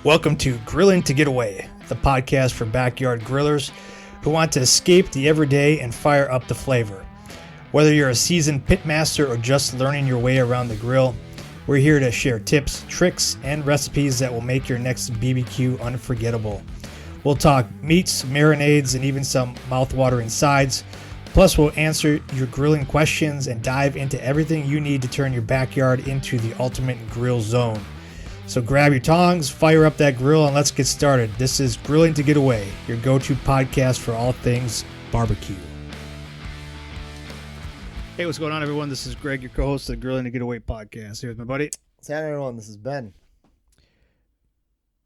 Welcome to Grilling to Get Away, the podcast for backyard grillers who want to escape the everyday and fire up the flavor. Whether you're a seasoned pitmaster or just learning your way around the grill, we're here to share tips, tricks, and recipes that will make your next BBQ unforgettable. We'll talk meats, marinades, and even some mouth-watering sides. Plus, we'll answer your grilling questions and dive into everything you need to turn your backyard into the ultimate grill zone. So grab your tongs, fire up that grill, and let's get started. This is Grilling to Get Away, your go-to podcast for all things barbecue. Hey, what's going on, everyone? This is Greg, your co-host of the Grilling to Get Away podcast. Here's my buddy. What's happening, everyone? This is Ben.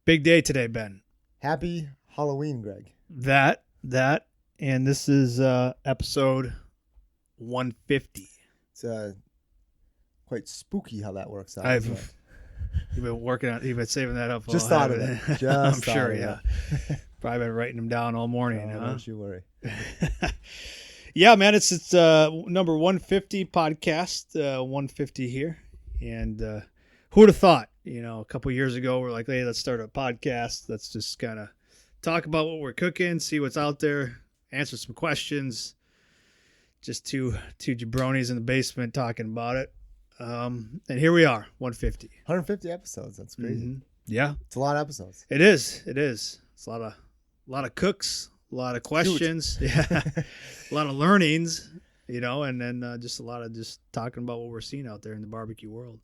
Big day today, Ben. Happy Halloween, Greg. That, and this is episode 150. It's quite spooky how that works out. You've been working on, you've been saving that up. Just thought of it. I'm sure, yeah. Probably been writing them down all morning, huh? Don't you worry. Yeah, man, it's number 150 podcast, 150 here. And who would have thought, a couple years ago, we're like, hey, let's start a podcast. Let's just kind of talk about what we're cooking, see what's out there, answer some questions. Just two jabronis in the basement talking about it. And here we are, 150. 150 episodes. That's crazy. Mm-hmm. Yeah. It's a lot of episodes. It is. It's a lot of cooks, a lot of questions. Yeah. A lot of learnings, and then just a lot of just talking about what we're seeing out there in the barbecue world.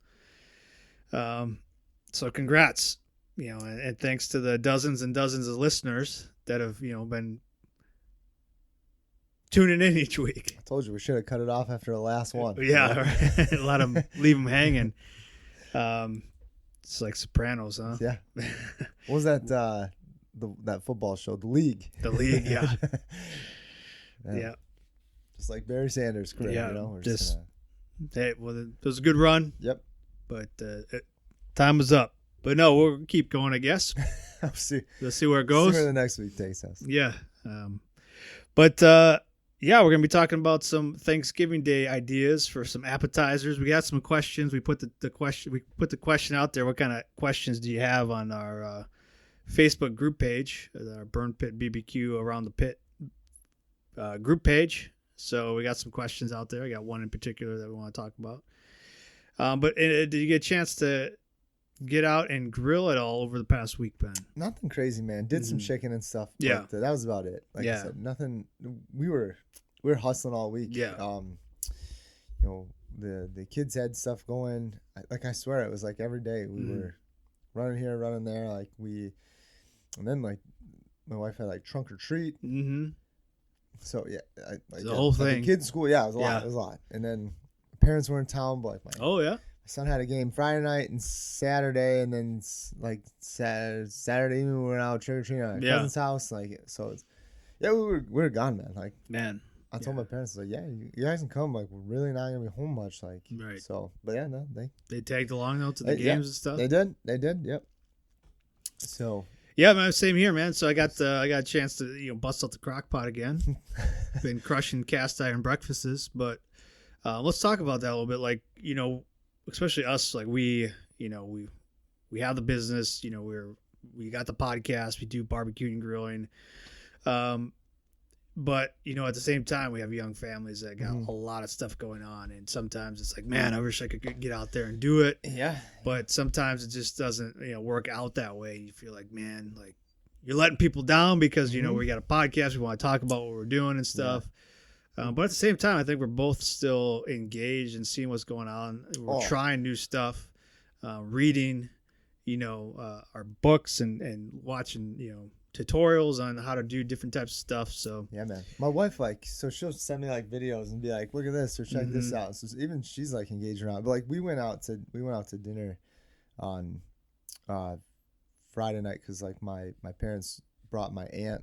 So congrats, and thanks to the dozens and dozens of listeners that have, been tuning in each week. I told you we should have cut it off after the last one. Yeah, right. Leave them hanging. It's like Sopranos, huh? Yeah. What was that? That football show, The League. The League, yeah. Yeah. Just like Barry Sanders' career, yeah, We're hey, well, it was a good run. Yep. But time was up. But no, we'll keep going, I guess. Let's see where it goes. See where the next week takes us. Yeah. Yeah, we're going to be talking about some Thanksgiving Day ideas for some appetizers. We got some questions. We put the question out there. What kind of questions do you have on our Facebook group page, our Burn Pit BBQ Around the Pit group page? So we got some questions out there. I got one in particular that we want to talk about. But did you get a chance to get out and grill at all over the past week, Ben? Nothing crazy, man. Did some chicken and stuff. Yeah. But that was about it. Like I said, nothing. We were hustling all week. Yeah. The kids had stuff going. I swear it was like every day we were running here, running there. And then my wife had like trunk or treat. Mm-hmm. So yeah, the whole thing. Kids' school, yeah, it was a lot. It was a lot. And then parents were in town, but my son had a game Friday night and Saturday, and then like Saturday evening we went out trick or treating at my cousin's house. We were gone, man. I told my parents, you guys can come. Like, we're really not gonna be home much. Like, right. So, but yeah, no, they tagged along though to the games and stuff. They did. Yep. So. Yeah, man, same here, man. So I got a chance to bust out the crock pot again. Been crushing cast iron breakfasts, but let's talk about that a little bit. Like, especially us, like we have the business. We got the podcast. We do barbecuing and grilling. But, at the same time, we have young families that got a lot of stuff going on. And sometimes it's like, man, I wish I could get out there and do it. Yeah. But sometimes it just doesn't, work out that way. You feel like, man, like you're letting people down because, we got a podcast. We want to talk about what we're doing and stuff. Yeah. But at the same time, I think we're both still engaged and seeing what's going on. We're trying new stuff, reading, our books and watching, tutorials on how to do different types of stuff. So yeah, man, my wife so she'll send me videos and be like, look at this or check this out. So even she's engaged around. But we went out to dinner on Friday night because my parents brought my aunt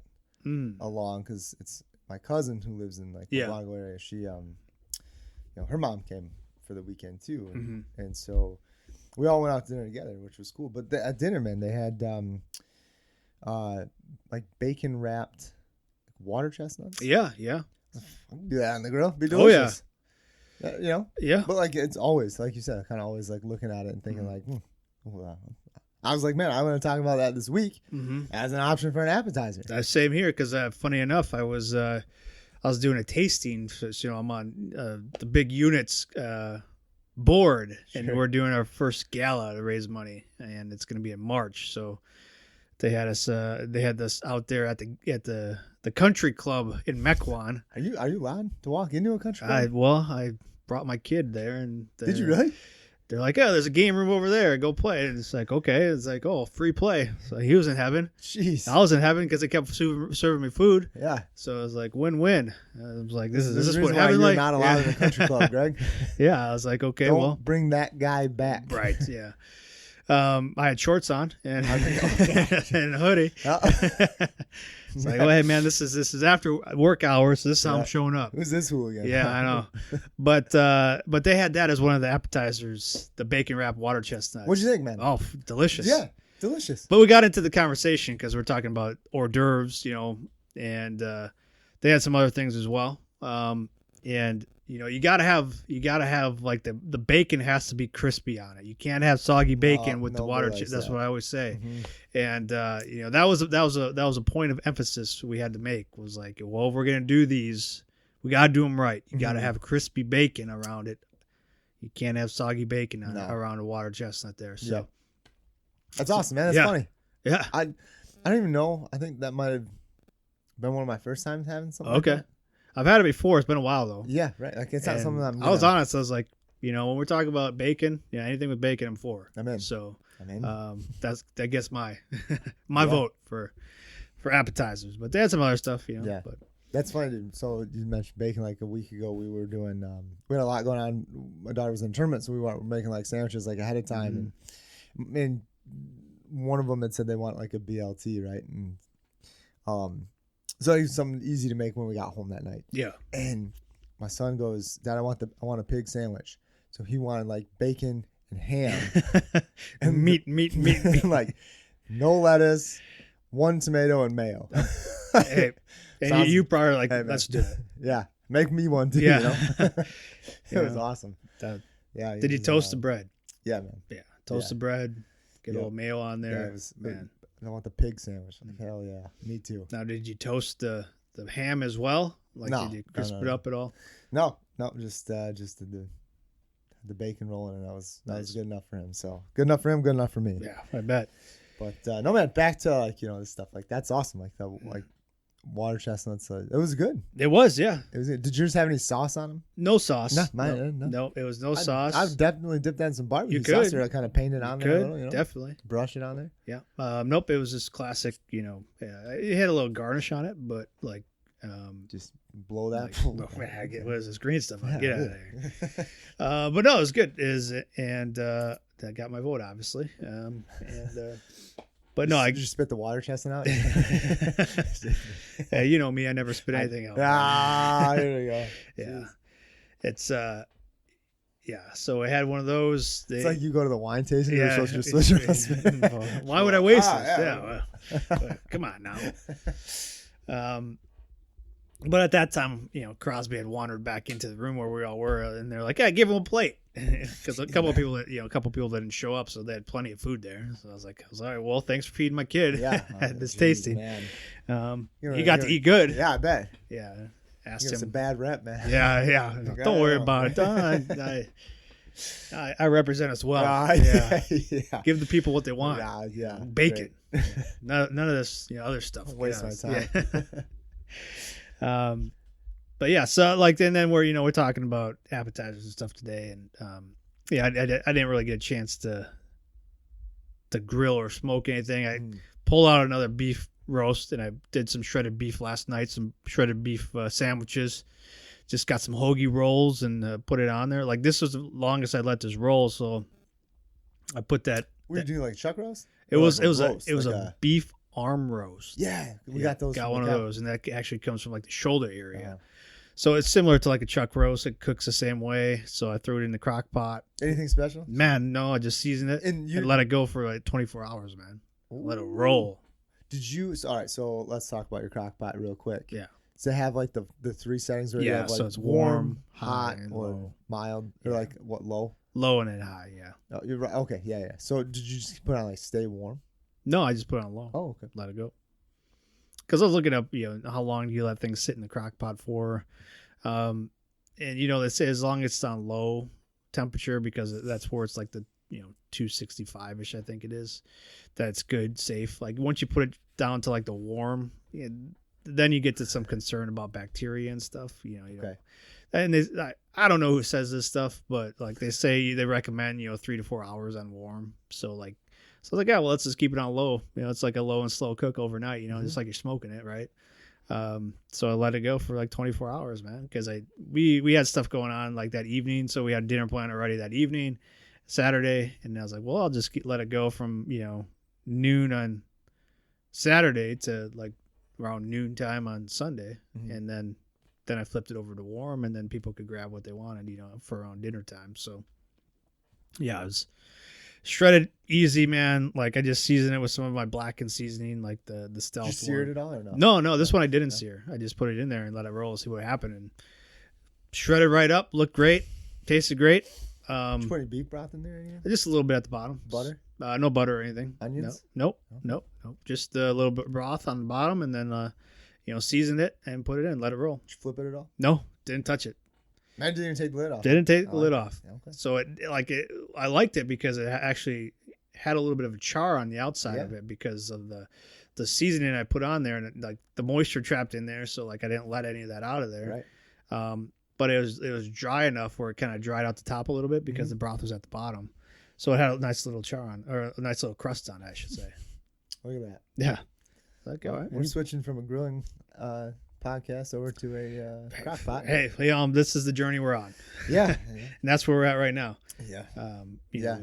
along because it's my cousin who lives in the Lago area. She her mom came for the weekend too, and so we all went out to dinner together, which was cool. But at dinner, man, they had bacon wrapped water chestnuts. Yeah. I can do that on the grill. Be delicious. Oh yeah. Yeah. But it's always, like you said, kind of always looking at it and thinking I was like, man, I want to talk about that this week as an option for an appetizer. That's same here because funny enough, I was doing a tasting. So, I'm on the big units board, and we're doing our first gala to raise money, and it's going to be in March. So they had us out there at the country club in Mequon. Are you allowed to walk into a country club? I brought my kid there, and did you really? They're like, oh, there's a game room over there. Go play. And it's like, okay. It's like, oh, free play. So he was in heaven. Jeez. I was in heaven because they kept serving me food. Yeah. So it was like win-win. I was like, this is what heaven like. You're not allowed in a country club, Greg. Yeah. I was like, okay, Don't bring that guy back. Right. Yeah. I had shorts on and and a hoodie. It's like, oh, hey man, this is after work hours. So this is how I'm showing up. Who's this hooligan? Yeah, I know. But they had that as one of the appetizers, the bacon wrapped water chestnuts. What'd you think, man? Oh, delicious. Yeah, delicious. But we got into the conversation because we're talking about hors d'oeuvres, and they had some other things as well. And you gotta have like the bacon has to be crispy on it. You can't have soggy bacon with the water. That's what I always say. Mm-hmm. And that was a point of emphasis we had to make. Was like, well, if we're gonna do these, we gotta do them right. You gotta have crispy bacon around it. You can't have soggy bacon around a water chestnut there. So that's awesome, man. That's funny. Yeah. I don't even know. I think that might have been one of my first times having something. Okay. Like that. I've had it before. It's been a while though. Yeah, right. Like it's not something I was honest. I was like, when we're talking about bacon, anything with bacon, I'm for. I'm in. So I'm in. that gets my vote for appetizers. But they had some other stuff, Yeah. But that's funny, dude. So you mentioned bacon. Like a week ago, we were doing. We had a lot going on. My daughter was in a tournament, so we were making like sandwiches like ahead of time, and one of them had said they want like a BLT, right? And so it was something easy to make when we got home that night. Yeah. And my son goes, Dad, I want a pig sandwich. So he wanted like bacon and ham and meat. Like no lettuce, one tomato and mayo. Hey, and you probably like, hey, let's do it. Yeah. Make me one too. Yeah. It was awesome. Yeah. Did you toast the bread? Yeah, man. Yeah. Toast the bread. Get a little mayo on there. Yeah, man. I want the pig sandwich. I'm like, hell yeah, me too. Now, did you toast the ham as well? Like, no, did you crisp it up at all? No, just the bacon rolling, and that was good enough for him. So good enough for him, good enough for me. Yeah, I bet. But no, man, back to like this stuff. Like that's awesome. Like the water chestnuts. It was good. It was, yeah. It was good. Did yours have any sauce on them? No sauce. No, mine no. No, it was no sauce. I've definitely dipped that in some barbecue sauce or kind of painted on there. A little, definitely. Brush it on there. Yeah. Nope, it was just classic, it had a little garnish on it, but like just blow that. What is this green stuff? Get out of there. But no, it was good. That got my vote, obviously. But no, I just spit the water chestnut out. Hey, you know me, I never spit anything out. Here we go. Yeah. Jeez. It's so I had one of those. It's like you go to the wine tasting, you're supposed to just switch your Why would I waste this? Yeah. Come on now. But at that time, Crosby had wandered back into the room where we all were, and they're like, "Yeah, give him a plate," because a couple of people didn't show up, so they had plenty of food there. So I was all right. Well, thanks for feeding my kid. Yeah, at this tasting. Man. He got to eat good. Yeah, I bet. Yeah, asked him. It's a bad rep, man. Yeah. Don't worry about it. I represent us well. Yeah. Give the people what they want. Yeah. Bacon. None of this, other stuff. Waste my time. Yeah. But yeah, so like then we're talking about appetizers and stuff today, and I didn't really get a chance to grill or smoke anything. I pulled out another beef roast, and I did some shredded beef last night, some shredded beef sandwiches. Just got some hoagie rolls and put it on there. Like this was the longest I let this roll, so I put that. Were you doing like chuck roast? It was a beef arm roast. Yeah, we got those. Got one of those, and that actually comes from like the shoulder area. So it's similar to like a chuck roast. It cooks the same way. So I threw it in the crock pot. Anything special? Man, no, I just seasoned it and let it go for like 24 hours, man. Ooh. Let it roll. Did you? All right, so let's talk about your crock pot real quick. Yeah. So have like the three settings where you have like so it's warm, hot, and or low. Mild, or like what low? Low and then high, yeah. Oh, you're right. Okay, yeah. So did you just put on like stay warm? No, I just put it on low. Oh, okay. Let it go. Because I was looking up, how long do you let things sit in the crock pot for? And they say as long as it's on low temperature, because that's where it's like the 265-ish, I think it is. That's good, safe. Like once you put it down to like the warm, then you get to some concern about bacteria and stuff. Okay. And I don't know who says this stuff, but like they say they recommend 3 to 4 hours on warm. So yeah, well, let's just keep it on low. It's like a low and slow cook overnight. Just like you're smoking it, right? So I let it go for like 24 hours, man, because we had stuff going on like that evening. So we had dinner planned already that evening, Saturday, and I was like, well, I'll just let it go from noon on Saturday to like around noon time on Sunday, and then I flipped it over to warm, and then people could grab what they wanted, for around dinner time. So yeah, it was shredded easy, man. Like I just seasoned it with some of my blackened seasoning, like the stealth. Did you sear it all or no? No, this one I didn't sear. I just put it in there and let it roll, see what happened, and shredded right up. Looked great, tasted great. Did you put any beef broth in there? Again? Just a little bit at the bottom. Butter? No butter or anything. Onions? Nope. Just a little bit of broth on the bottom, and then seasoned it and put it in. Let it roll. Did you flip it at all? No, didn't touch it. I didn't even take the lid off. Didn't take the lid off. Okay. So I liked it because it actually had a little bit of a char on the outside of it because of the seasoning I put on there, and like the moisture trapped in there. So like I didn't let any of that out of there. Right. But it was dry enough where it kind of dried out the top a little bit because the broth was at the bottom. So it had a nice little char on, or a nice little crust on it, I should say. Look at that. Yeah. Okay, all right. We're switching from a grilling podcast over to a crock pot. Hey, this is the journey we're on. Yeah. And that's where we're at right now. Yeah.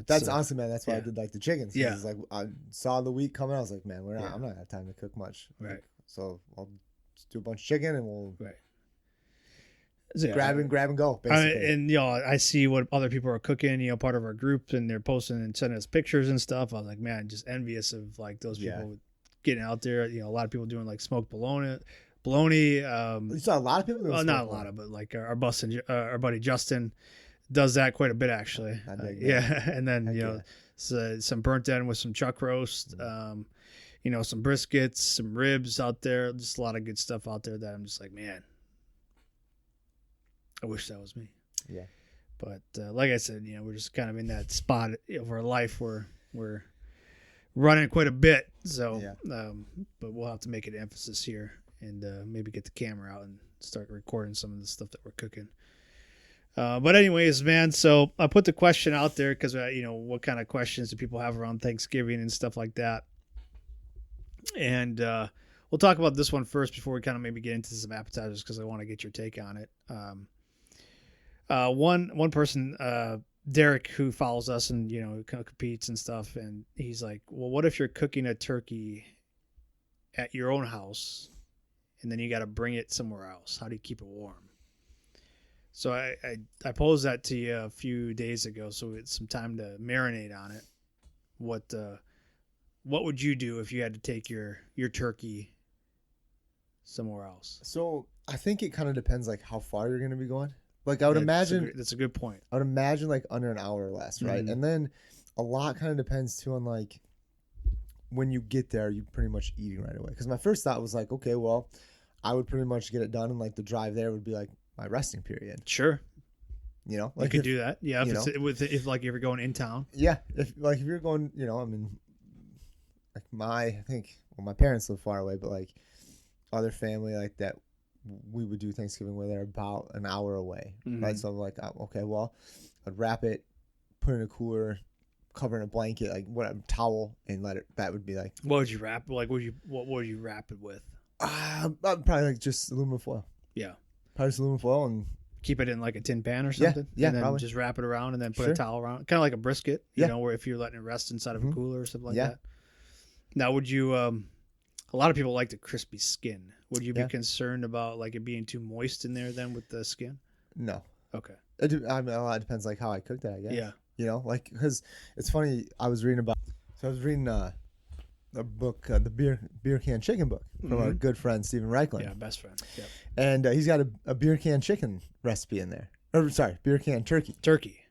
That's awesome, man. That's why I did like the chickens. Yeah. Like I saw the week coming. I was like, man, I'm not gonna have time to cook much. Right. So I'll just do a bunch of chicken and we'll grab and go. Basically. I see what other people are cooking. Part of our group, and they're posting and sending us pictures and stuff. I was like, man, just envious of like those people getting out there. A lot of people doing like smoked bologna. You saw a lot of people. Well, not a lot of, but like our buddy Justin does that quite a bit actually. And then some burnt end with some chuck roast. Some briskets, some ribs out there. Just a lot of good stuff out there that I'm just like, man, I wish that was me. Yeah. But like I said, we're just kind of in that spot of our life where we're running quite a bit. So, but we'll have to make an emphasis here and maybe get the camera out and start recording some of the stuff that we're cooking. But anyways, man, so I put the question out there because, what kind of questions do people have around Thanksgiving and stuff like that? And we'll talk about this one first before we kind of maybe get into some appetizers because I want to get your take on it. One person, Derek, who follows us and competes and stuff, and he's like, well, what if you're cooking a turkey at your own house and then you got to bring it somewhere else? How do you keep it warm? So I posed that to you a few days ago, so it's some time to marinate on it. What would you do if you had to take your turkey somewhere else? So I think it kind of depends like how far you're going to be going. Like I would imagine that's a good point. I would imagine like under an hour or less, right? Mm-hmm. And then a lot kind of depends too on like when you get there, you pretty much eating right away. Because my first thought was like, okay, well, I would pretty much get it done, and like the drive there would be like my resting period. Sure. Like you could do that. Yeah, if you're going in town. Yeah, if you're going, like my parents live far away, but like other family like that we would do Thanksgiving where they're about an hour away, right? So I'm like, okay, well, I'd wrap it, put it in a cooler, cover in a blanket, like whatever, towel, and let it. That would be like. What would you wrap? Like, what would you wrap it with? Probably like just aluminum foil. Yeah. Probably just aluminum foil and keep it in like a tin pan or something. Yeah, and then probably. Just wrap it around and then put a towel around, kind of like a brisket. Where if you're letting it rest inside of a cooler or something like that. Now, would you? A lot of people like the crispy skin. Would you be concerned about like it being too moist in there then with the skin? No. Okay. A lot depends like how I cook that, I guess. Yeah. Like because it's funny. I was reading a book, the beer can chicken book from our good friend Stephen Reichland. Yeah, best friend. Yep. And he's got a beer can chicken recipe in there. Or sorry, beer can turkey.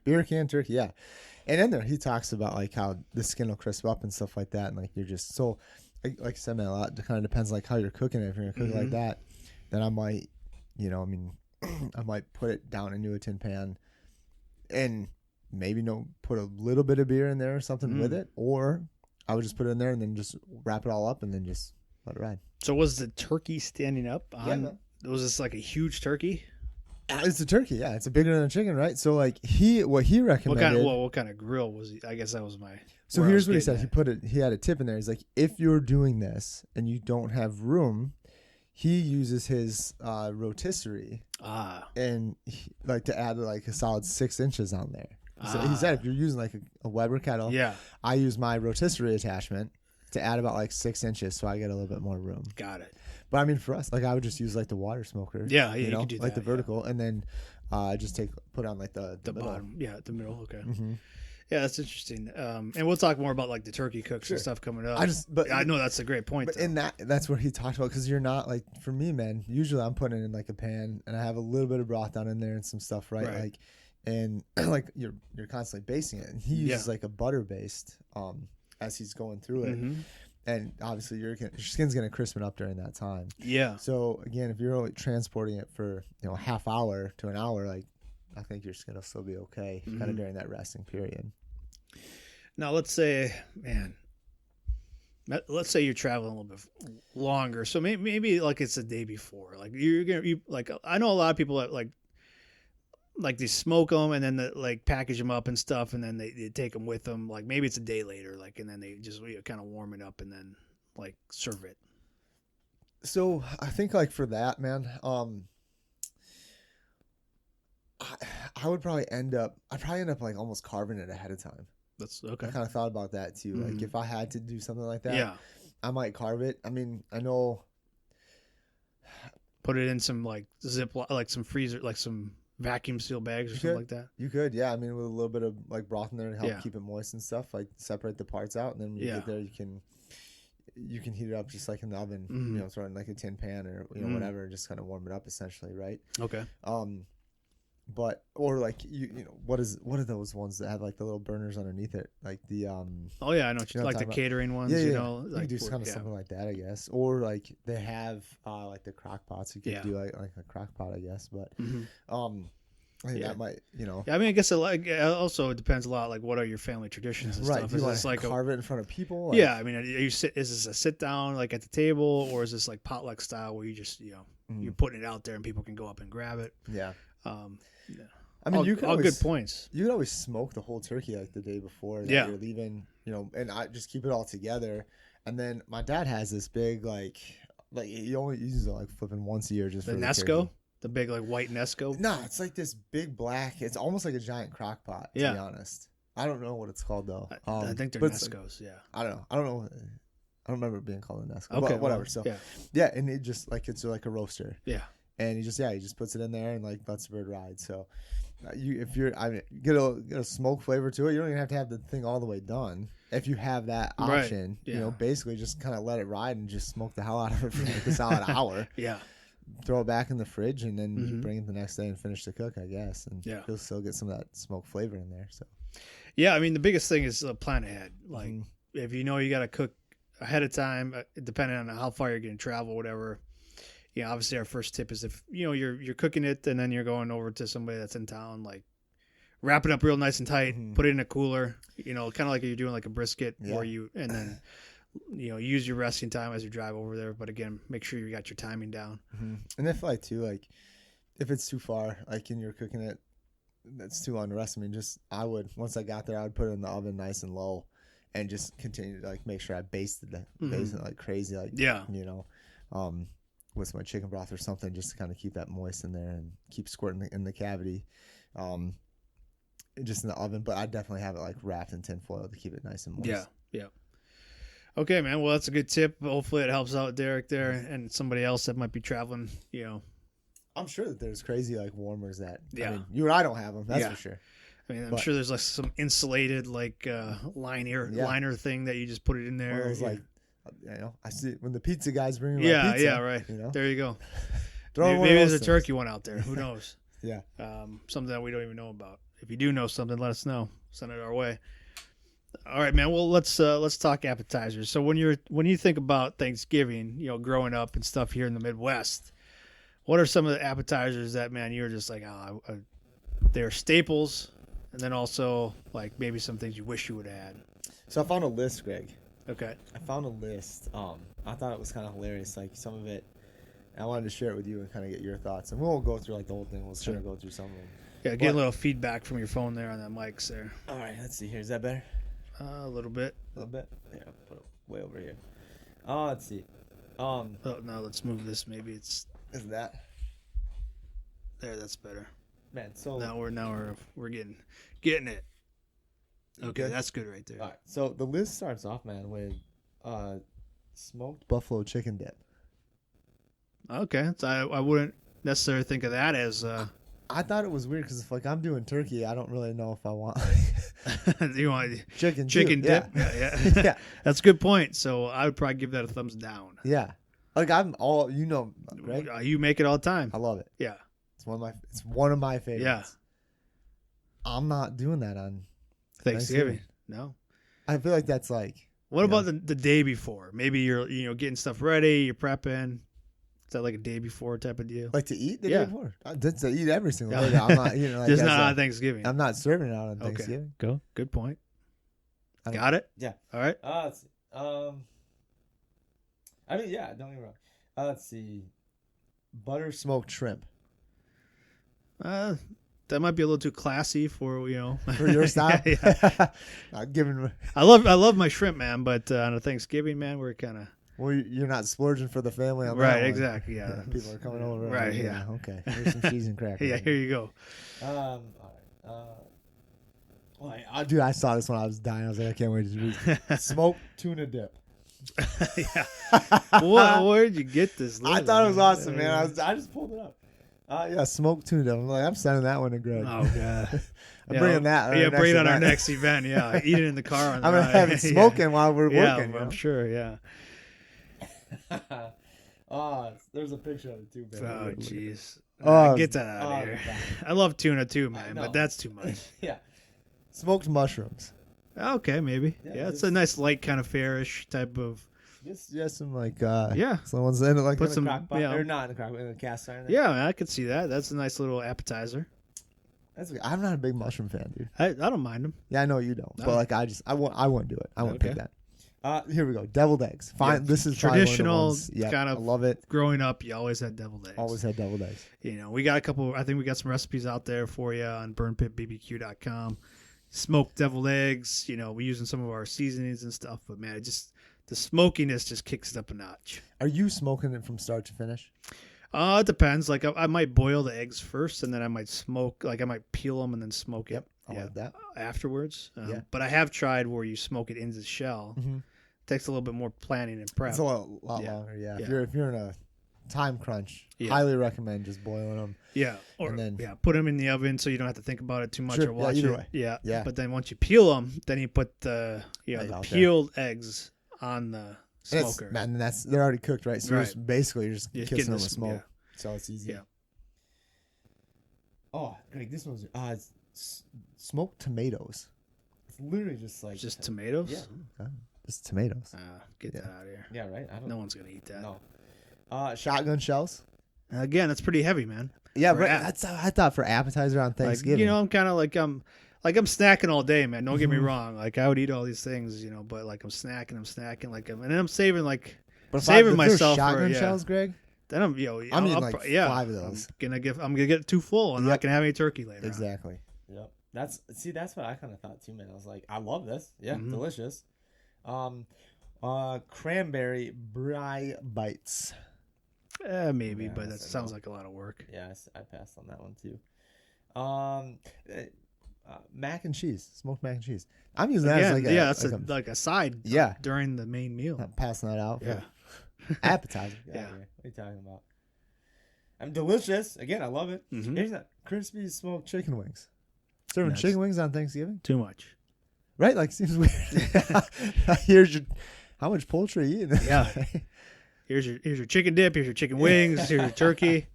Beer can turkey, yeah. And in there, he talks about like how the skin will crisp up and stuff like that, and like you're just so, like I said, man, a lot. It kind of depends like how you're cooking it. If you're gonna cook it like that, then I might, I mean, I might put it down into a tin pan, and maybe put a little bit of beer in there or something with it, or I would just put it in there and then just wrap it all up and then just let it ride. So was the turkey standing up on? Yeah. Was this like a huge turkey? It's a turkey, yeah. It's bigger than a chicken, right? So like what he recommended. What kind of grill was he? I guess that was my. So here's what he said. He had a tip in there. He's like, if you're doing this and you don't have room, he uses his rotisserie. And like to add like a solid 6 inches on there. So he said if you're using like a Weber kettle, I use my rotisserie attachment to add about like 6 inches, so I get a little bit more room. Got it. But I mean, for us, like I would just use like the water smoker. Yeah, you could do like that, the vertical, and then just put on like the bottom. Yeah, the middle. Okay. Yeah, that's interesting. And we'll talk more about like the turkey cooks and stuff coming up. I know that's a great point. But in that's what he talked about, because you're not like, for me, man. Usually I'm putting it in like a pan, and I have a little bit of broth down in there and some stuff, right? Like, and like you're constantly basting it, and he uses like a butter based as he's going through it. And obviously your skin's going to crispen up during that time. Yeah. So again, if you're only transporting it for, a half hour to an hour, like I think your skin will still be okay kind of during that resting period. Now let's say you're traveling a little bit longer. So maybe like it's the day before, like like, I know a lot of people that like they smoke them and then like package them up and stuff, and then they take them with them. Like maybe it's a day later, like, and then they just kind of warm it up and then like serve it. So I think like for that, man, I would probably end up like almost carving it ahead of time. That's okay. I kind of thought about that too. Like if I had to do something like that, I might carve it. I mean, I know. Put it in some like Ziploc, like some freezer, like some vacuum seal bags or something like that. You could, yeah. I mean, with a little bit of like broth in there to help keep it moist and stuff, like separate the parts out, and then when you get there, you can heat it up just like in the oven, throw it in like a tin pan or whatever, and just kind of warm it up essentially, right? Okay. But or like what are those ones that have like the little burners underneath it, like the oh yeah, I know, like the catering ones, like you could do kind of something like that, I guess. Or like they have like the crock pots, you could do like a crock pot, I guess. But I think that might Yeah, I mean, I guess also it depends a lot, like what are your family traditions and stuff. Do you want to like carve it in front of people? Like, I mean, is this a sit down like at the table, or is this like potluck style where you just you're putting it out there and people can go up and grab it? I mean, you could all good points. You could always smoke the whole turkey like the day before that you're leaving, and I just keep it all together. And then my dad has this big like he only uses it like flipping once a year just the for Nesco, the big like white Nesco. No, it's like this big black. It's almost like a giant crock pot. To be honest, I don't know what it's called though. I think they're Nescos. I don't know. I don't remember it being called a Nesco. Okay, but whatever. So and it just like it's like a roaster. Yeah. And he just puts it in there and like lets the bird ride. So if you're get a smoke flavor to it, you don't even have to have the thing all the way done. If you have that option, basically just kind of let it ride and just smoke the hell out of it for like a solid hour. Throw it back in the fridge and then bring it the next day and finish the cook, I guess. And you'll still get some of that smoke flavor in there. So I mean, the biggest thing is plan ahead. Like if you got to cook ahead of time, depending on how far you're going to travel, whatever. Obviously our first tip is if you're cooking it and then you're going over to somebody that's in town, like wrap it up real nice and tight, put it in a cooler, kind of like you're doing like a brisket, where and then use your resting time as you drive over there. But again, make sure you got your timing down. And if if it's too far, like and you're cooking it, that's too long to rest. I mean, once I got there, I would put it in the oven nice and low, and just continue to like make sure I basted it like crazy, like with my chicken broth or something, just to kind of keep that moist in there and keep squirting in the cavity, just in the oven. But I definitely have it like wrapped in tin foil to keep it nice and moist. Yeah. Okay, man. Well, that's a good tip. Hopefully it helps out Derek there and somebody else that might be traveling, I'm sure that there's crazy like warmers that, I mean, you and I don't have them. That's for sure. I mean, I'm sure there's like some insulated like liner thing that you just put it in there. Like, I see when the pizza guys bring me my pizza. Yeah, right. There you go. Maybe there's a turkey one out there. Who knows? Something that we don't even know about. if you do know something, let us know. Send it our way. All right, man. Well, let's talk appetizers. So when you think about Thanksgiving, growing up and stuff here in the Midwest, what are some of the appetizers that, man, you're just like, they're staples, and then also like maybe some things you wish you would add? So I found a list, Greg. Okay. I found a list. I thought it was kind of hilarious. Like some of it, I wanted to share it with you and kind of get your thoughts. And we won't go through like the whole thing. We'll sure go through some of them. Yeah, get a little feedback from your phone there on that mics there. All right, let's see here. Is that better? A little bit. A little bit? Yeah, put it way over here. Let's see. Oh, no, let's move this. Maybe it's... Is that? There, that's better. Man, so... Now we're getting it. Okay, that's good right there. All right, so the list starts off, man, with smoked buffalo chicken dip. Okay, so I wouldn't necessarily think of that as... I thought it was weird because if like I'm doing turkey, I don't really know if I want you want chicken dip. Yeah. Yeah. That's a good point. So I would probably give that a thumbs down. Yeah, like I'm all right? You make it all the time. I love it. Yeah, it's one of my favorites. Yeah, I'm not doing that on Thanksgiving. No, I feel like that's like. What about the day before? Maybe you're getting stuff ready, you're prepping. Is that like a day before type of deal? Like to eat the day before? That's to eat every single day. I'm not, like just not on Thanksgiving. I'm not serving it out on Thanksgiving. Go. Good point. Got it? Yeah. All right. Let's see. Don't get me wrong. Let's see. Butter smoked shrimp. That might be a little too classy for for your style. Yeah. I love my shrimp, man, but on a Thanksgiving, man, we're kind of. Well, you're not splurging for the family on that right, one. Exactly, yeah. People are coming over. Right, yeah. Okay, here's some cheese and crackers. Yeah, here you go. All right. Dude, I saw this when I was dying. I was like, I can't wait to read. Smoked tuna dip. Yeah. Where did you get this? I thought it was awesome, man. I just pulled it up. Yeah, smoked tuna dip. I'm like, I'm sending that one to Greg. Oh, God. I'm bringing that. Yeah, bring it on our next event. Yeah, eat it in the car. I'm going to have it smoking while we're working. Yeah, I'm sure, yeah. There's a picture of it too, man. Oh, jeez. Get that out of here. God. I love tuna too, man, but that's too much. Yeah. Smoked mushrooms. Okay, maybe. Yeah, it's a nice light kind of fairish type of. Just some like some ones in it like put in the crock pot, or not in the crock pot, in the cast iron. Yeah, man, I could see that. That's a nice little appetizer. I'm not a big mushroom fan, dude. I don't mind them. Yeah, I know you don't, but like I wouldn't do it. I wouldn't pick that. Here we go. Deviled eggs. Fine. Yeah. This is traditional kind of. I love it. Growing up, you always had deviled eggs. Always had deviled eggs. We got a couple. I think we got some recipes out there for you on burnpitbbq.com. Smoked deviled eggs. We're using some of our seasonings and stuff, but man, the smokiness just kicks it up a notch. Are you smoking it from start to finish? It depends. Like I might boil the eggs first, and then I might smoke. Like I might peel them and then smoke it. I like that afterwards. But I have tried where you smoke it into the shell. Mm-hmm. Takes a little bit more planning and prep. It's a lot longer. Yeah. If you're in a time crunch, highly recommend just boiling them. Yeah, put them in the oven so you don't have to think about it too much or watch either it. Way. Yeah. But then once you peel them, then you put the peeled eggs on the smoker. They're already cooked, right? So basically you're just kissing them with smoke. Yeah. So it's easy. Yeah. Oh, Greg, this one's smoked tomatoes. It's literally just like tomatoes. Yeah. Just tomatoes. Get that out of here. Yeah, right. No one's gonna eat that. No. Shotgun shells. Again, that's pretty heavy, man. Yeah, right. That's I thought for appetizer on Thanksgiving. I'm kind of like I'm snacking all day, man. Don't get me wrong. Like I would eat all these things, but like I'm snacking, and then I'm saving myself shotgun for shells, Greg. Then I'm like 5 of those. I'm gonna get too full. I'm not gonna have any turkey later. Exactly. Yep. That's what I kind of thought too, man. I was like, I love this. Yeah, delicious. Cranberry brie bites. Maybe, but that sounds like a lot of work. Yeah, I passed on that one too. Mac and cheese, smoked mac and cheese. I'm using that as like a side. During the main meal. I'm passing that out. Yeah. Appetizer. Yeah. What are you talking about? I'm delicious. Again, I love it. Mm-hmm. Here's that crispy smoked chicken wings. Serving chicken wings on Thanksgiving? Too much. Right? Like, seems weird. Here's how much poultry are you eating? Yeah. Here's your chicken dip. Here's your chicken wings. Here's your turkey.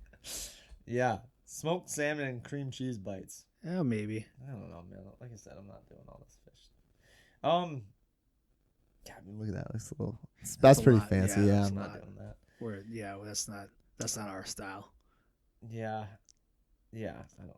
Yeah. Smoked salmon and cream cheese bites. Yeah, maybe. I don't know, man. Like I said, I'm not doing all this fish. God, I mean, look at that. It's a little. That's pretty fancy. Yeah, I'm not doing that. Well, that's not our style. Yeah, I don't.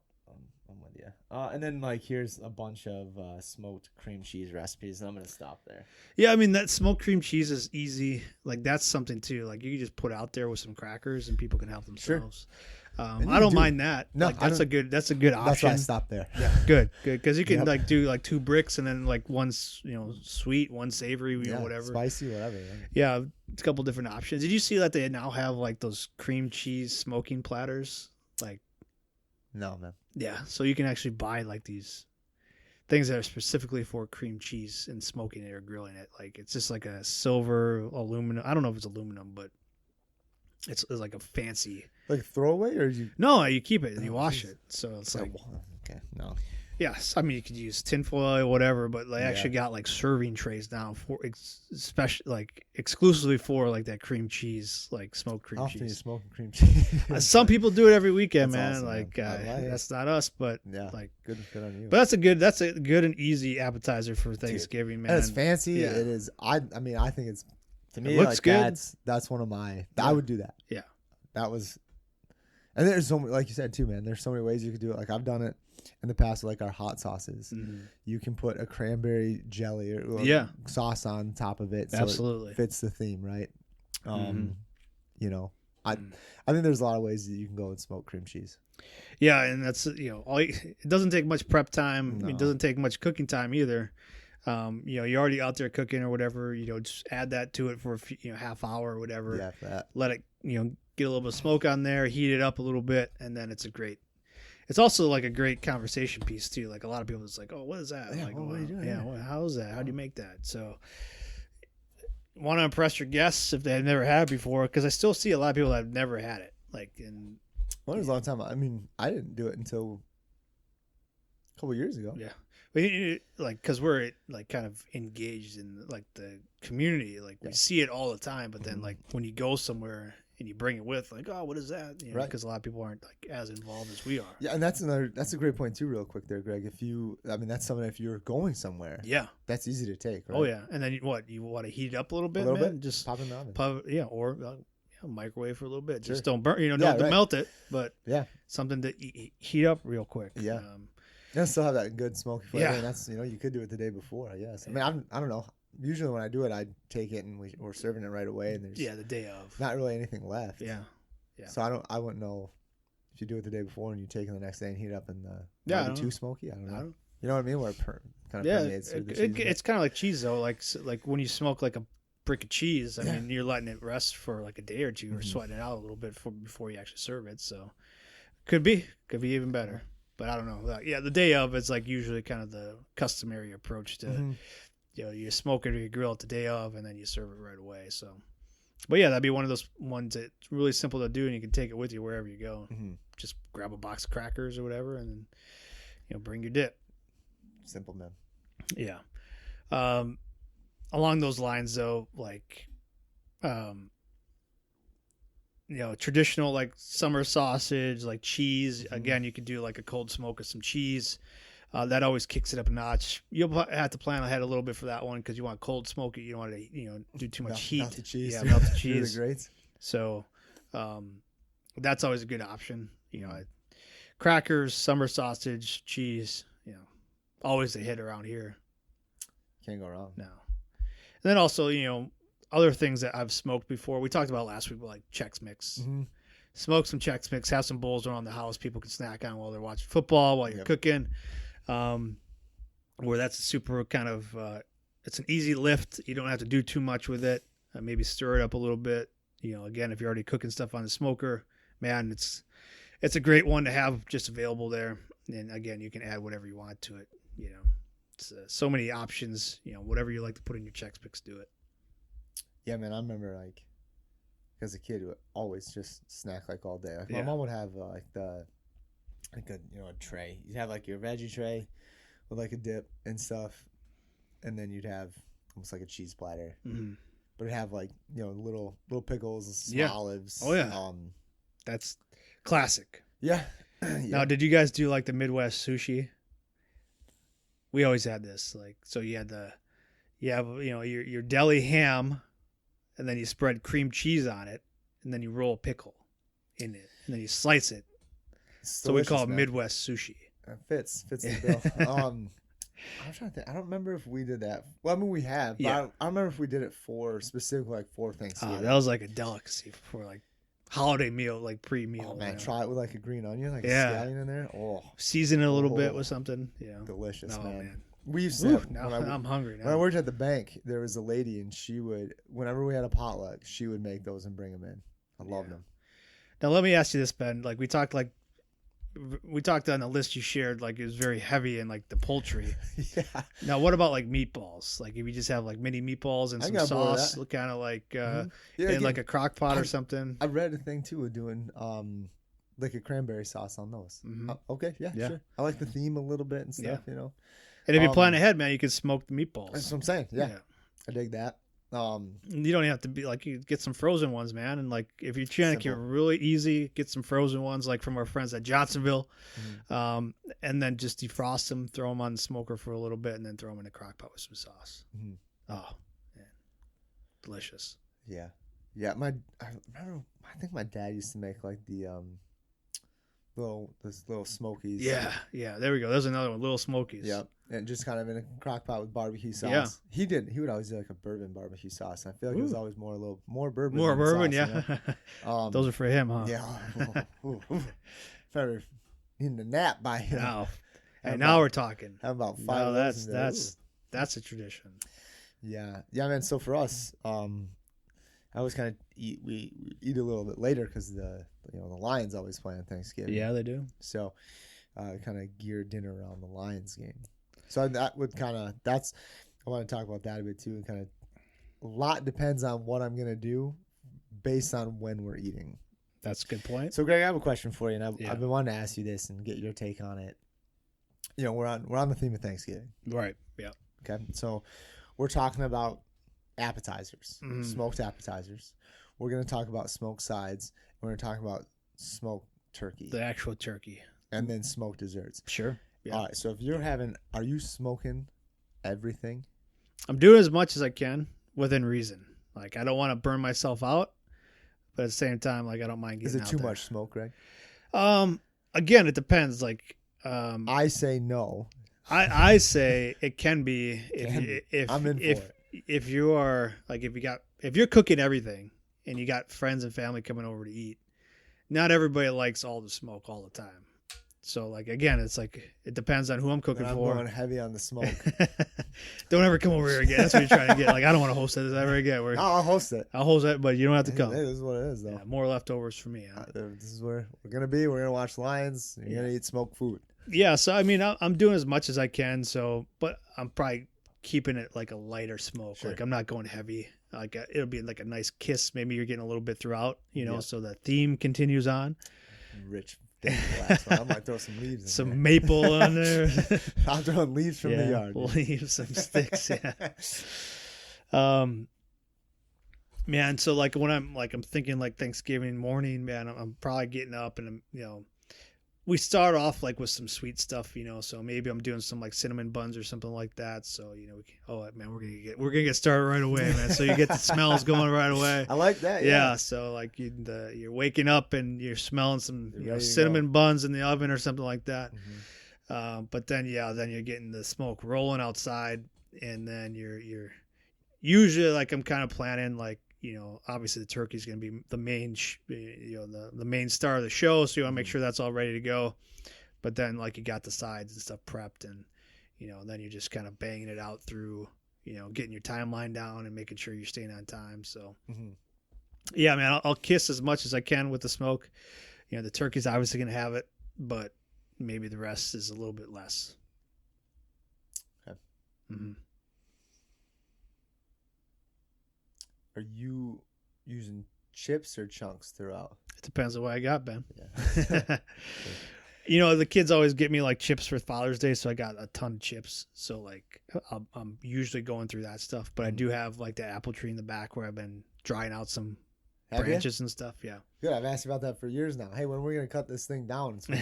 I'm with you. And then like here's a bunch of smoked cream cheese recipes, and I'm gonna stop there. Yeah, I mean that smoked cream cheese is easy. Like that's something too. Like you can just put out there with some crackers, and people can help themselves. Sure. I don't mind that. No, like, that's a good option. That's why I stopped there. Yeah, good, because you can like do like 2 bricks, and then like one's sweet, one savory, whatever, spicy, whatever. Yeah, it's a couple different options. Did you see that they now have like those cream cheese smoking platters? Like, no, man. Yeah, so you can actually buy like these things that are specifically for cream cheese and smoking it or grilling it. Like it's just like a silver aluminum. I don't know if it's aluminum, but it's like a fancy. Like throwaway, or you? No, you keep it and you wash it. So it's like okay, no. Yes, I mean you could use tinfoil or whatever, but they actually got like serving trays now for exclusively for like that cream cheese, like smoked cream cheese. Often you smoking cream cheese. Some people do it every weekend, man. Awesome, like man. that's not us, but like good on you. But that's a good and easy appetizer for Thanksgiving, man. And it's fancy. Yeah. It is. I mean, I think it's to me it looks like good. That's one of my. I would do that. Yeah, that was. And there's so many, like you said too, man. There's so many ways you could do it. Like I've done it in the past with like our hot sauces. Mm-hmm. You can put a cranberry jelly or sauce on top of it, so absolutely it fits the theme, right? I think there's a lot of ways that you can go and smoke cream cheese. Yeah, and that's it doesn't take much prep time. No. It doesn't take much cooking time either. You're already out there cooking or whatever. Just add that to it for a few, half hour or whatever. Yeah, that. Let it get a little bit of smoke on there, heat it up a little bit, and then it's also like a great conversation piece too. Like a lot of people, it's like, oh, what is that? Yeah, like, what are you doing? Yeah, how is that? How do you make that? So, want to impress your guests if they've never had it before, because I still see a lot of people that have never had it. Like, well, it was a long time. I mean, I didn't do it until a couple years ago. Yeah. Like, because we're like kind of engaged in like the community, like we see it all the time, but then like when you go somewhere and you bring it with, like, oh, what is that? Because a lot of people aren't like as involved as we are. Yeah, and that's a great point too, real quick there, Greg. That's something, if you're going somewhere, that's easy to take, right? Oh yeah, and then you want to heat it up a little bit, just pop it in the oven. Or microwave for a little bit. Just don't burn, don't melt it, but something to heat up real quick. Yeah. Still have that good smoky flavor. Yeah. And that's, you could do it the day before, I guess. I mean, I don't know. Usually when I do it, I take it and we're serving it right away, and there's the day of not really anything left. Yeah. So I wouldn't know if you do it the day before and you take it the next day and heat it up in the too smoky. I don't know. You know what I mean? Where it kind of permeates through the cheese. It's kind of like cheese though. Like when you smoke like a brick of cheese, I mean, you're letting it rest for like a day or two, or sweating it out a little bit before you actually serve it. So could be even better. But I don't know. The day of is like usually kind of the customary approach to, you smoke it or you grill it the day of, and then you serve it right away. So, but that'd be one of those ones that's really simple to do, and you can take it with you wherever you go. Mm-hmm. Just grab a box of crackers or whatever, and then, bring your dip. Simple, man. Yeah. Along those lines, though, like, traditional like summer sausage, like cheese. Again, you could do like a cold smoke of some cheese. That always kicks it up a notch. You'll have to plan ahead a little bit for that one because you want cold smoke it. You don't want to do too much heat. Melt the cheese. Yeah, melt the cheese. The grates. So that's always a good option. Crackers, summer sausage, cheese. Always a hit around here. Can't go wrong. No. And then also, other things that I've smoked before. We talked about last week, like Chex Mix. Mm-hmm. Smoke some Chex Mix, have some bowls around the house people can snack on while they're watching football, while you're cooking. Where that's a super kind of, it's an easy lift. You don't have to do too much with it. Maybe stir it up a little bit. Again, if you're already cooking stuff on the smoker, man, it's a great one to have just available there. And again, you can add whatever you want to it. It's so many options. Whatever you like to put in your Chex Mix, do it. Yeah, man, I remember like as a kid, would always just snack like all day. Like my mom would have a tray. You'd have like your veggie tray with like a dip and stuff, and then you'd have almost like a cheese platter. Mm-hmm. But it'd have like little pickles, some olives. Oh yeah, that's classic. Yeah, Now, did you guys do like the Midwest sushi? We always had this. Like, so you have your deli ham, and then you spread cream cheese on it, and then you roll a pickle in it, and then you slice it. So we call it Midwest sushi. It fits the bill. I'm trying to think. I don't remember if we did that. Well, I mean, we have. But I don't remember if we did it for specifically like for Thanksgiving. That was like a delicacy for like holiday meal, like pre-meal. Oh man, try it with like a green onion, like a scallion in there. Oh, season it a little bit with something. Yeah, delicious, oh, man. We used to. Now I'm hungry now. When I worked at the bank, there was a lady, and she would, whenever we had a potluck, she would make those and bring them in. I loved them. Now let me ask you this, Ben. Like we talked on the list you shared, like it was very heavy in like the poultry. Yeah. Now what about like meatballs? Like if you just have like mini meatballs and some sauce, kind of like in like a crock pot or something. I read a thing too of doing like a cranberry sauce on those. Mm-hmm. Okay, yeah, sure. I like the theme a little bit and stuff, And if you plan ahead, man, you can smoke the meatballs. That's what I'm saying. Yeah. I dig that. You don't have to be like, you get some frozen ones, man. And like, if you're trying to keep it really easy, get some frozen ones, like from our friends at Johnsonville. Mm-hmm. And then just defrost them, throw them on the smoker for a little bit, and then throw them in a crock pot with some sauce. Mm-hmm. Oh, man. Delicious. Yeah. Yeah. I think my dad used to make like the, little smokies. Yeah. There we go. There's another one. Little smokies. Yep. And just kind of in a crock pot with barbecue sauce. Yeah. He would always do like a bourbon barbecue sauce. I feel like it was always more bourbon. More bourbon, sauce, yeah. Those are for him, huh? Yeah. If I ever needing a nap by him. Now, and now we're talking. Have about 5 of those. That's a tradition. Yeah, man. So for us, I always kind of we eat a little bit later because the Lions always play on Thanksgiving. Yeah, they do. So kind of gear dinner around the Lions game. So that would I want to talk about that a bit too. And kind of a lot depends on what I'm gonna do based on when we're eating. That's a good point. So Greg, I have a question for you, and I've been wanting to ask you this and get your take on it. We're on the theme of Thanksgiving, right? Yeah. Okay, so we're talking about appetizers, smoked appetizers. We're going to talk about smoked sides. We're going to talk about smoked turkey. The actual turkey. And then smoked desserts. Sure. Yeah. All right. So if are you smoking everything? I'm doing as much as I can within reason. Like, I don't want to burn myself out, but at the same time, like, I don't mind getting out Is it too much smoke, Greg? Again, it depends. Like, I say no. I say it can be if I'm in for it. If you are like if you're cooking everything and you got friends and family coming over to eat, not everybody likes all the smoke all the time. So like again, it's like it depends on who I'm cooking for. I'm going heavy on the smoke. Don't ever come over here again. That's what you're trying to get. Like I don't want to host this ever again. I'll host it. I'll host it, but you don't have to come. Hey, this is what it is, though. Yeah, more leftovers for me. Huh? This is where we're gonna be. We're gonna watch Lions. You're gonna eat smoked food. Yeah. So I mean, I'm doing as much as I can. So, but I'm probably keeping it like a lighter smoke. Sure. Like I'm not going heavy. Like it'll be like a nice kiss. Maybe you're getting a little bit throughout. So the theme continues on. Rich. I might throw some leaves in some there. Maple on there. I'm throwing leaves from the yard. Leaves, some sticks, yeah. Man, so like when I'm thinking like Thanksgiving morning, man, I'm probably getting up and we start off like with some sweet stuff, so maybe I'm doing some like cinnamon buns or something like that. So, man, we're gonna get started right away, man. So you get the smells going right away. I like that. Yeah. So like you're waking up and you're smelling some cinnamon buns in the oven or something like that. Mm-hmm. But then you're getting the smoke rolling outside, and then you're usually like I'm kind of planning like, obviously the turkey's going to be the main, the main star of the show. So you want to make sure that's all ready to go. But then like you got the sides and stuff prepped, and, then you're just kind of banging it out through, getting your timeline down and making sure you're staying on time. So yeah, man, I'll kiss as much as I can with the smoke. The turkey's obviously going to have it, but maybe the rest is a little bit less. Okay. Mm-hmm. Are you using chips or chunks throughout? It depends on what I got, Ben. Yeah. The kids always get me like chips for Father's Day, so I got a ton of chips. So like I'm usually going through that stuff, but I do have like the apple tree in the back where I've been drying out some branches and stuff. Yeah. Good. I've asked you about that for years now. Hey, when are we gonna cut this thing down? So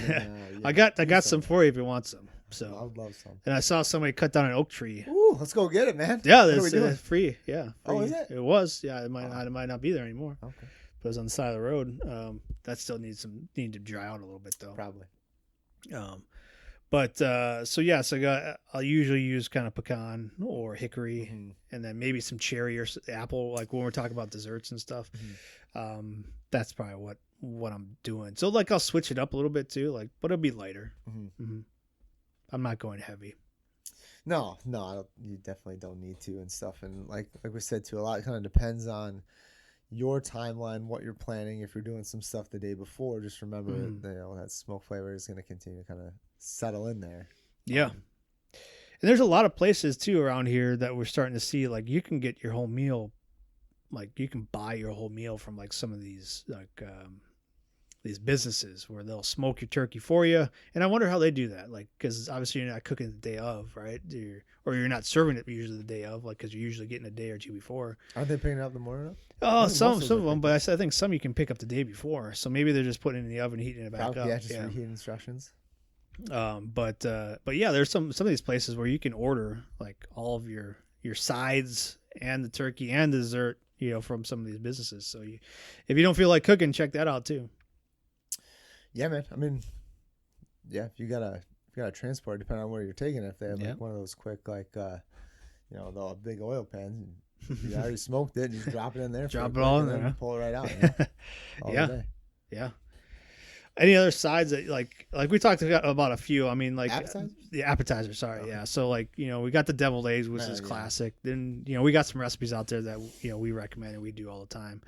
I got some for you if you want some. So I would love some. And I saw somebody cut down an oak tree. Ooh, let's go get it, man. Yeah, what are we doing? Free. Yeah. Free. Oh, is it? It was. Yeah, it might not be there anymore. Okay. But it was on the side of the road. That still needs to dry out a little bit though. Probably. I'll usually use kind of pecan or hickory, and then maybe some cherry or apple, like when we're talking about desserts and stuff. That's probably what I'm doing. So like I'll switch it up a little bit too, like, but it'll be lighter. I'm not going heavy. No, you definitely don't need to and stuff. And like we said too, a lot kind of depends on your timeline, what you're planning. If you're doing some stuff the day before, just remember that smoke flavor is going to continue to kind of settle in there. Yeah. And there's a lot of places too around here that we're starting to see, like you can get your whole meal, like you can buy your whole meal from like some of these these businesses where they'll smoke your turkey for you. And I wonder how they do that, like, because obviously you're not cooking it the day of, right? Or you're not serving it usually the day of, like, because you're usually getting a day or two before. Aren't they picking it up the morning? Oh, some of them, but I think some you can pick up the day before. So maybe they're just putting it in the oven, heating it back up. Yeah, just reheat instructions. But yeah, there's some of these places where you can order like all of your sides and the turkey and the dessert, from some of these businesses. So if you don't feel like cooking, check that out too. Yeah, man. I mean, yeah, if you gotta transport, depending on where you're taking it. If they have like one of those quick, like, the big oil pans, you already smoked it, you just drop it in there. Drop it all in there. Pull it right out. Yeah. Any other sides that like we talked about a few? I mean, like the appetizer. Sorry, okay. Yeah. So like we got the deviled eggs, which is classic. Then we got some recipes out there that we recommend and we do all the time.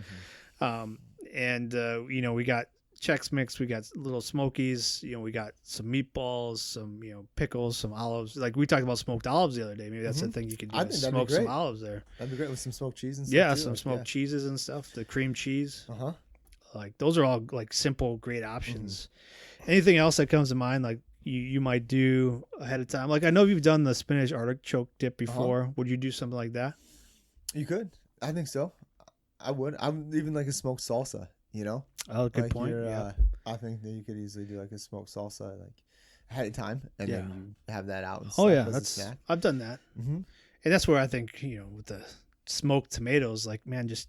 We got Chex Mix, we got little smokies, we got some meatballs, some pickles, some olives. Like we talked about smoked olives the other day. Maybe that's the thing you could do. I think smoke some olives there. That'd be great with some smoked cheese and stuff. Yeah, some smoked cheeses and stuff. The cream cheese. Like those are all like simple, great options. Anything else that comes to mind, like you might do ahead of time? Like I know you've done the spinach artichoke dip before. Would you do something like that? You could. I think so. I would. I would even like a smoked salsa. Oh, good point. Yeah. I think that you could easily do like a smoked salsa like ahead of time, and then you have that out. And that's a snack. I've done that, and that's where I think with the smoked tomatoes, like man, just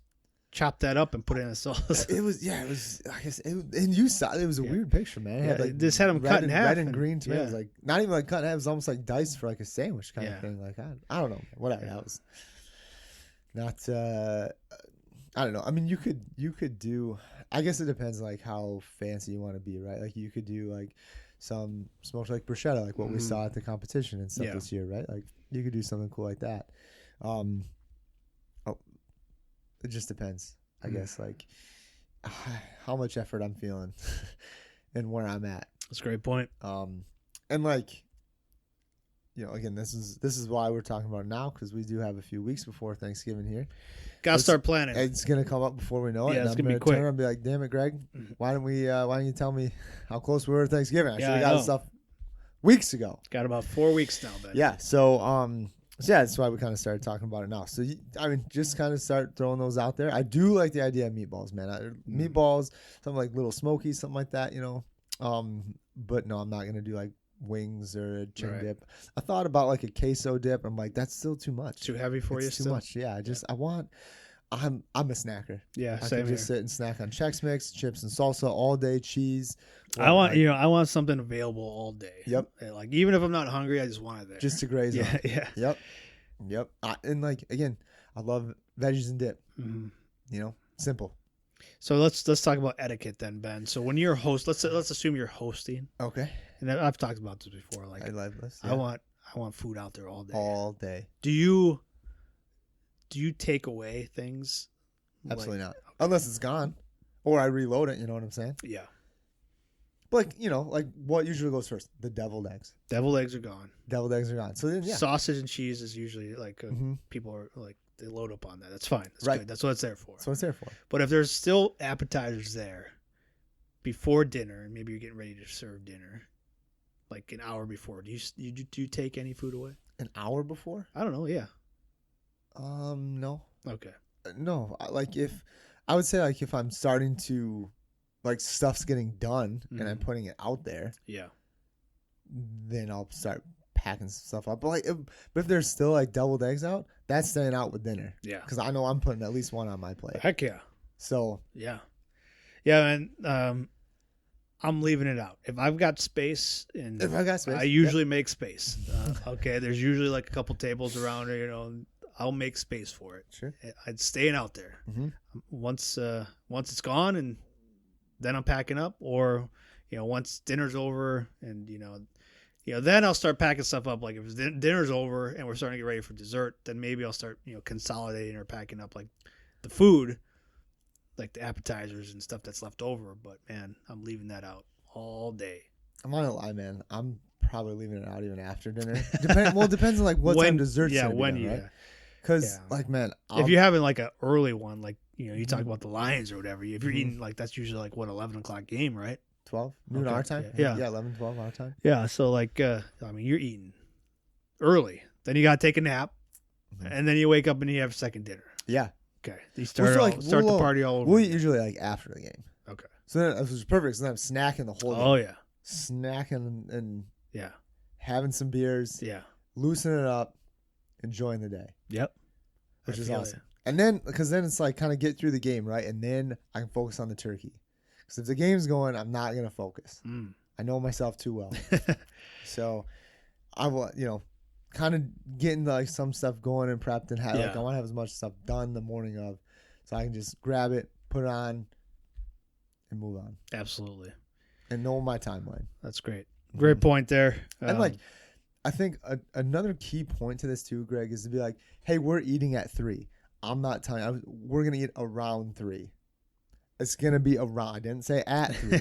chop that up and put it in a sauce. It was. I guess and you saw it was a weird picture, man. It had like just had them cut in half, red and green tomatoes, like not even like cut in half. It was almost like diced for like a sandwich kind of thing. Like I don't know, whatever. That was not. I don't know. I mean, you could do. I guess it depends like how fancy you want to be, right? Like you could do like some smoked like bruschetta, like what we saw at the competition and stuff this year, right? Like you could do something cool like that. It just depends, I guess, like how much effort I'm feeling and where I'm at. That's a great point. And like, again, this is why we're talking about it now, because we do have a few weeks before Thanksgiving here. Gotta start planning. It's gonna come up before we know it. Yeah, it's gonna be quick. Turn around and be like, "Damn it, Greg! Why don't you tell me how close we were to Thanksgiving? I should have got this stuff weeks ago." Got about 4 weeks now, Ben. Yeah. So that's why we kind of started talking about it now. So just kind of start throwing those out there. I do like the idea of meatballs, man. Meatballs, something like little smokies, something like that. But no, I'm not gonna do like wings or a chin dip. I thought about like a queso dip. I'm like, that's still too much. Too heavy for you. Too much. Yeah. I'm a snacker. Yeah. I can just sit and snack on Chex Mix, chips and salsa all day, cheese. I want something available all day. Yep. Like even if I'm not hungry, I just want it there. Just to graze on. Yeah. Yep. And like again, I love veggies and dip. Simple. So let's talk about etiquette then, Ben. So when you're host, let's assume you're hosting. Okay. And I've talked about this before. Like I love this. Yeah. I want food out there all day. All day. Do you take away things? Absolutely not. Okay. Unless it's gone, or I reload it. You know what I'm saying? Yeah. But like what usually goes first? The deviled eggs. Deviled eggs are gone. Deviled eggs are gone. So then, sausage and cheese is usually like people are like they load up on that. That's fine. That's good. That's what it's there for. That's what it's there for. But if there's still appetizers there before dinner, and maybe you're getting ready to serve dinner, like an hour before, do you take any food away? An hour before? I don't know. Yeah. No. Okay. No. Like if I would say like if I'm starting to like stuff's getting done and I'm putting it out there, Yeah. then I'll start packing stuff up. But if there's still like deviled eggs out, that's staying out with dinner. Yeah. Because I know I'm putting at least one on my plate. Heck yeah. So Yeah. Yeah, and I'm leaving it out. If I've got space, and if I got space, I usually make space. Okay, there's usually like a couple tables around, you know, I'll make space for it. Sure. I'd staying out there. Once it's gone, and then I'm packing up, or you know, once dinner's over, and you know, then I'll start packing stuff up. Like if dinner's over and we're starting to get ready for dessert, then maybe I'll start, you know, consolidating or packing up like the food, like the appetizers and stuff that's left over. But man, I'm leaving that out all day. I'm not gonna lie, man. I'm probably leaving it out even after dinner. It depends on like what time dessert's gonna be done, right? Because like, man, if you're having like an early one, like, you know, you talk about the Lions or whatever, if you're eating like, that's usually like what, 11 o'clock game, right? 12 noon our time. Yeah. 11, 12 our time. Yeah. So like, I mean, you're eating early, then you got to take a nap, and then you wake up and you have second dinner. Yeah. Okay. You start the party all over. We'll eat usually like after the game. Okay. So then it was perfect. So then I'm snacking the whole day. Oh yeah. Snacking and yeah, having some beers. Yeah. Loosening it up, enjoying the day. Yep. Which is awesome. And then, because then it's like kind of get through the game, right? And then I can focus on the turkey. Because if the game's going, I'm not going to focus. I know myself too well. So I will, you know, kind of getting like some stuff going and prepped and have, like I want to have as much stuff done the morning of, so I can just grab it, put it on, and move on. Absolutely. And know my timeline. That's great. Great point there. And like, I think another key point to this too, Greg, is to be like, hey, we're eating at 3. I'm not telling you, we're going to eat around 3. It's going to be around. I didn't say at 3.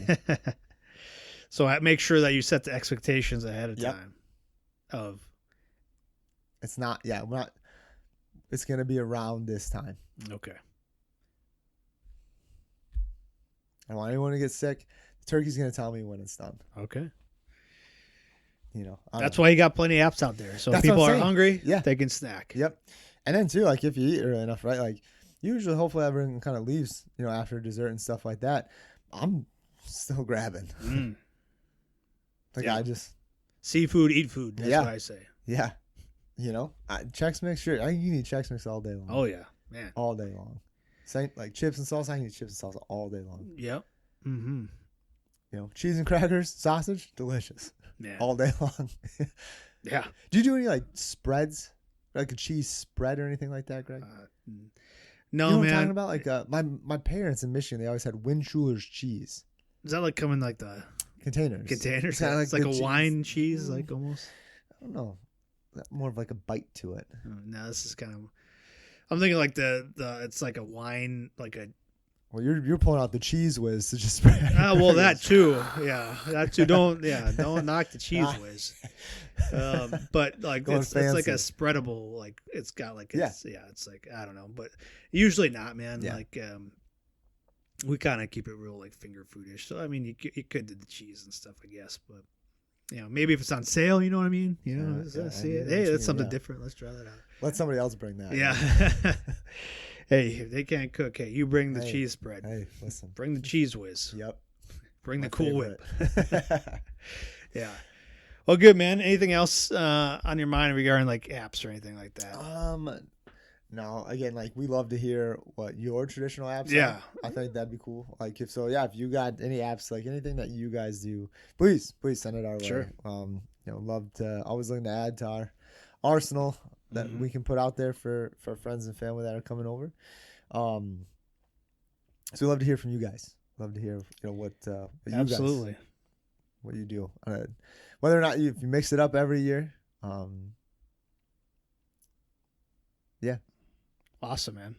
So make sure that you set the expectations ahead of time. It's not, we're not, it's going to be around this time. Okay. I don't want anyone to get sick. The turkey's going to tell me when it's done. Okay. You know, that's why you got plenty of apps out there. So if people are hungry, they can snack. Yep. And then too, like if you eat early enough, right? Like usually, hopefully everyone kind of leaves, you know, after dessert and stuff like that. I'm still grabbing. Like I just seafood, eat food. That's what I say. Yeah. You know, Chex Mix, sure. You need Chex Mix all day long. Oh yeah, man. All day long. Same like chips and salsa. I can eat chips and salsa all day long. Yep. You know, cheese and crackers, sausage, delicious. Yeah. All day long. Yeah. Do you do any like spreads, like a cheese spread or anything like that, Greg? No, you know man. What I'm talking about, like my parents in Michigan, they always had Windschuler's cheese. Is that like coming like the containers? Containers. It's like a cheese. Wine cheese, like almost. I don't know. More of like a bite to it. No, this is kind of. I'm thinking like the it's like a wine, like a. Well, you're pulling out the cheese whiz to just spread. Well, that too. Yeah, that too. Don't knock the cheese whiz. But like it's like a spreadable, like it's got like it's like I don't know, but usually not, man. Yeah. Like we kind of keep it real like finger foodish. So I mean, you could do the cheese and stuff, I guess, but you know, maybe if it's on sale, you know what I mean. You know, see it. Hey, that's something different. Let's try that out. Let somebody else bring that. Yeah. Hey, if they can't cook, hey, you bring the cheese spread. Hey, listen. Bring the cheese whiz. Yep. Bring the Cool Whip. Yeah. Well, good, man. Anything else on your mind regarding like apps or anything like that? No. Again, like we love to hear what your traditional apps are. I think that'd be cool. Like if you got any apps, like anything that you guys do, please send it our way. Sure. You know, love to always looking to add to our arsenal that we can put out there for friends and family that are coming over. So we love to hear from you guys. Love to hear, you know, what you absolutely guys, what you do, whether or not if you mix it up every year. Yeah. Awesome, man.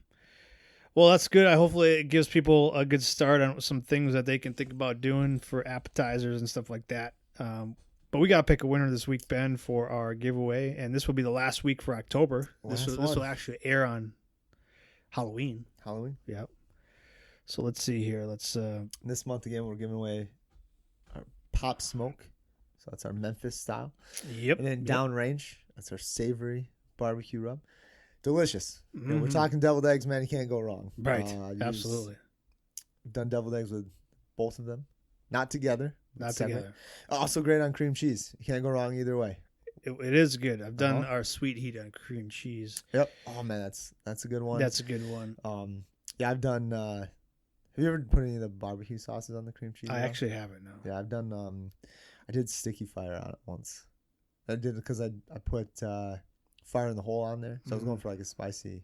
Well, that's good. Hopefully it gives people a good start on some things that they can think about doing for appetizers and stuff like that. But we got to pick a winner this week, Ben, for our giveaway. And this will be the last week for October. This will actually air on Halloween. Yep. So let's see here. This month again, we're giving away our Pop Smoke. So that's our Memphis style. Yep. And then Downrange, that's our savory barbecue rub. delicious. You know, we're talking deviled eggs, man. You can't go wrong. Right. Absolutely. Done deviled eggs with both of them, not together. Not separate. together. Also great on cream cheese. You can't go wrong either way. It is good. I've done our sweet heat on cream cheese. Yep. Oh man, that's a good one. That's a good one. Yeah, I've done. Have you ever put any of the barbecue sauces on the cream cheese? I actually haven't. No. Yeah, I've done. I did sticky fire on it once. I did it because I put fire in the hole on there, so I was going for like a spicy.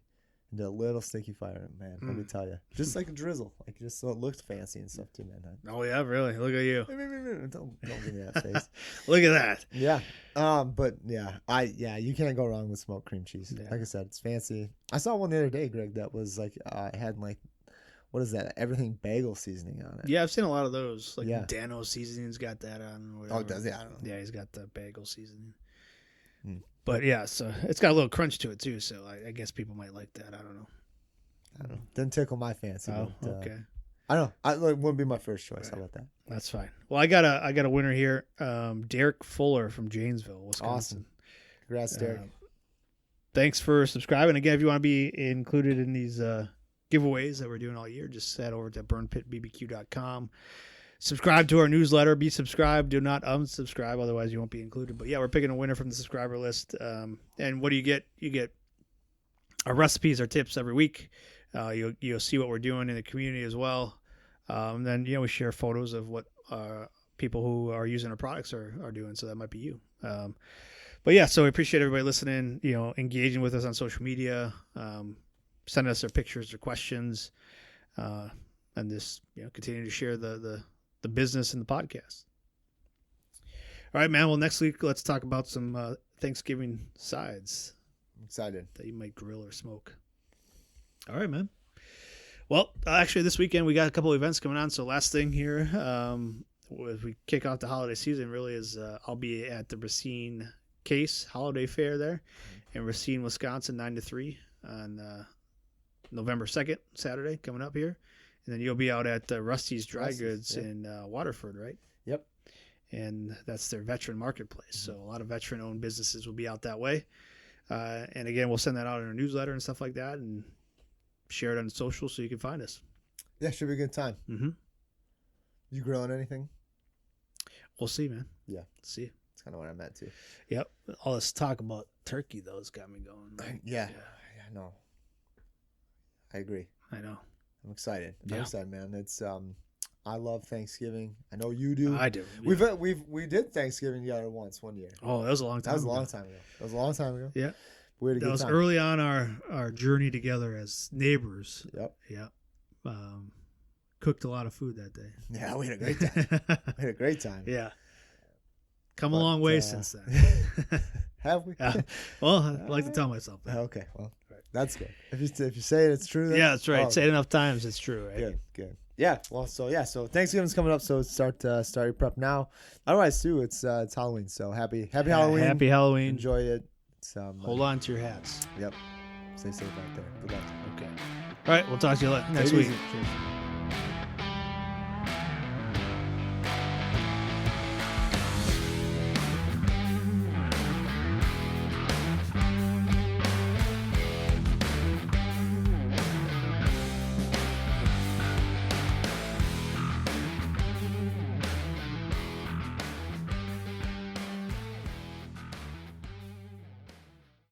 And did a little sticky fire, man. Let me tell you, just like a drizzle, like just so it looked fancy and stuff too, man. Oh yeah, really? Look at you. Don't give me that face. Look at that. Yeah. But yeah, you can't go wrong with smoked cream cheese. Yeah. Like I said, it's fancy. I saw one the other day, Greg, that was like had like, what is that? Everything bagel seasoning on it. Yeah, I've seen a lot of those. Like Dano Seasoning's got that on. Or whatever. Oh, does he? I don't know. Yeah, he's got the bagel seasoning. But yeah, so it's got a little crunch to it too. So I guess people might like that. I don't know. Didn't tickle my fancy. Oh, but, okay. I don't know. It wouldn't be my first choice. Right. How about that? That's fine. Well, I got a winner here. Derek Fuller from Janesville, Wisconsin. Awesome. Congrats, Derek. Thanks for subscribing. Again, if you want to be included in these giveaways that we're doing all year, just head over to burnpitbbq.com. Subscribe to our newsletter. Be subscribed. Do not unsubscribe, otherwise you won't be included. But yeah, we're picking a winner from the subscriber list. And what do you get? You get our recipes, our tips every week. You'll see what we're doing in the community as well. And then we share photos of what people who are using our products are doing. So that might be you. But yeah, so we appreciate everybody listening. Engaging with us on social media. Send us their pictures or questions, and just continue to share the business and the podcast. All right, man. Well, next week let's talk about some Thanksgiving sides. I'm excited that you might grill or smoke. All right, man. Well, actually, this weekend we got a couple of events coming on. So last thing here, as we kick off the holiday season, really is I'll be at the Racine Case Holiday Fair there in Racine, Wisconsin, 9 to 3 on November 2nd, Saturday, coming up here. And then you'll be out at Rusty's Dry Goods in Waterford, right? Yep. And that's their veteran marketplace. So a lot of veteran-owned businesses will be out that way. And again, we'll send that out in our newsletter and stuff like that and share it on social so you can find us. Yeah, should be a good time. Mm-hmm. You grilling anything? We'll see, man. Yeah. See. That's kind of what I meant too. Yep. All this talk about turkey, though, has got me going. Yeah, no. I agree. I know. I'm excited. I'm excited, man. It's I love Thanksgiving. I know you do. I do. Yeah. We did Thanksgiving together one year. Oh, that was a long time. That was a long time ago. Yeah. We had a good time. That was early on our journey together as neighbors. Yep. Yeah. Cooked a lot of food that day. Yeah, we had a great time. Yeah. Come a long way since then. Have we? Well, I like to tell myself that. Okay, well, that's good. If you say it, it's true. Then? Yeah, that's right. Say it enough times, it's true, right? Good. Yeah. Well, so Thanksgiving's coming up, so start your prep now. Otherwise, too, it's Halloween. So happy Halloween. Happy Halloween. Enjoy it. Hold on to your hats. Yep. Stay safe out there. Good luck. Okay. All right. We'll talk to you next week. Cheers.